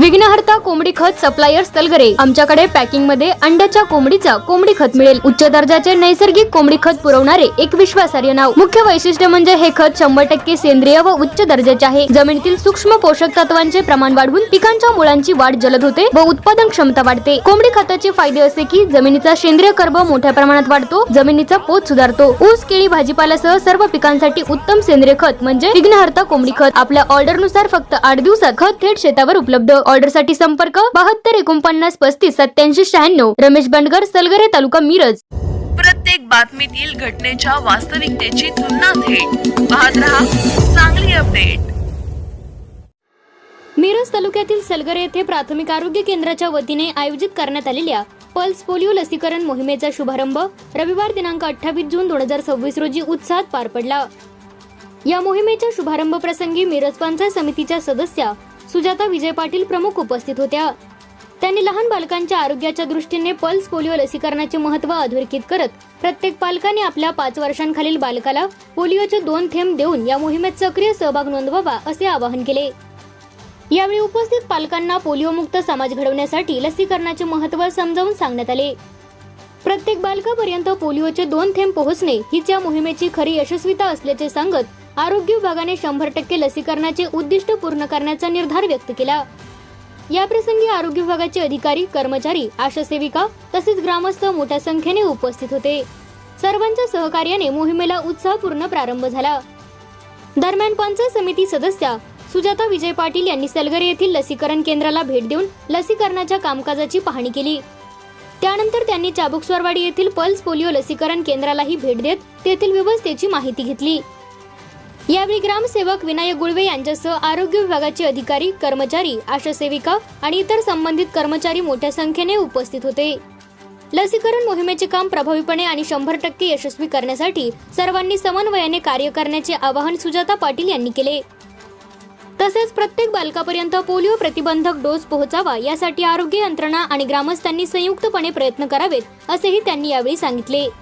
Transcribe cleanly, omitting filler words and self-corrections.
विघ्नहर्ता कोंबडी खत सप्लायर सलगरे। आमच्याकडे पॅकिंग मध्ये अंड्याच्या कोंबडीचा कोंबडी खत मिळेल। उच्च दर्जाचे नैसर्गिक कोंबडी खत पुरवणारे एक विश्वासार्ह नाव। मुख्य वैशिष्ट्य म्हणजे हे खत 100% सेंद्रिय व उच्च दर्जाचे आहे। जमिनीतील सूक्ष्म पोषक तत्वांचे प्रमाण वाढवून पिकांच्या मुळांची वाढ जलद होते व उत्पादन क्षमता वाढते। कोंबडी खताचे फायदे असे की जमिनीचा सेंद्रिय कर्ब मोठ्या प्रमाणात वाढतो, जमिनीचा पोत सुधारतो। ऊस, केळी, भाजीपाल्यासह सर्व पिकांसाठी उत्तम सेंद्रिय खत म्हणजे विघ्नहर्ता कोंबडी खत। आपल्या ऑर्डर नुसार फक्त 8 दिवसात खत थेट शेतावर उपलब्ध। ऑर्डर साठी संपर्क 72 49 35 87 96। रमेश बंडगर, सलगरे, तालुका मिरज। प्रत्येक बातमीतील घटनेच्या वास्तविकतेची तुलना थेट पाहत रहा चांगली अपडेट। मिरज तालुक्यातील सलगरे येथे प्राथमिक आरोग्य केंद्राच्या वतीने आयोजित करण्यात आलेल्या पल्स पोलिओ लसीकरण मोहिमेचा शुभारंभ रविवार दिनांक 28 जून 2026 रोजी उत्साहात पार पडला। या मोहिमेच्या शुभारंभ प्रसंगी मिरज पंचायत समितीच्या सदस्या सुजाता विजय पाटील प्रमुख उपस्थित होत्या। त्यांनी लहान बालकांच्या आरोग्याच्या दृष्टीने पल्स पोलिओ लसीकरणाचे महत्त्व अधोरेखित करत प्रत्येक पालकाने आपल्या 5 वर्षांखालील बालकाला पोलिओचे 2 थेंब देऊन या मोहिमेत सक्रिय सहभाग नोंदवावा असे आवाहन केले। यावेळी उपस्थित पालकांना पोलिओ मुक्त समाज घडवण्यासाठी लसीकरणाचे महत्त्व समजावून सांगण्यात आले। प्रत्येक बालकापर्यंत पोलिओचे 2 थेंब पोहोचणे हीच या मोहिमेची खरी यशस्वीता असल्याचे सांगत आरोग्य विभागाने 100% लसीकरणाचे उद्दिष्ट पूर्ण करण्याचा निर्धार व्यक्त केला। या प्रसंगी आरोग्य विभागाचे अधिकारी, कर्मचारी, आशा सेविका तसेच ग्रामस्थ मोठ्या संख्येने उपस्थित होते। सर्वांच्या सहकार्याने मोहिमेला उत्साहपूर्ण प्रारंभ झाला। दरम्यान पंचायत समिती सदस्या सुजाता विजय पाटील यांनी सलगरे येथील लसीकरण केंद्राला भेट देऊन लसीकरणाच्या कामकाजाची पाहणी केली। त्यानंतर त्यांनी चाबुकस्वारवाडी येथील पल्स पोलिओ लसीकरण केंद्रालाही भेट देत तेथील व्यवस्थेची माहिती घेतली। यावेळी ग्रामसेवक विनायक गुळवे यांच्यासह आरोग्य विभागाचे अधिकारी, कर्मचारी, आशा सेविका आणि इतर संबंधित कर्मचारी मोठ्या संख्येने उपस्थित होते। लसीकरण मोहिमेचे काम प्रभावीपणे आणि 100% यशस्वी करण्यासाठी सर्वांनी समन्वयाने कार्य करण्याचे आवाहन सुजाता पाटील यांनी केले। तसेच प्रत्येक बालकापर्यंत पोलिओ प्रतिबंधक डोस पोहोचावा यासाठी आरोग्य यंत्रणा आणि ग्रामस्थांनी संयुक्तपणे प्रयत्न करावेत असेही त्यांनी यावेळी सांगितले।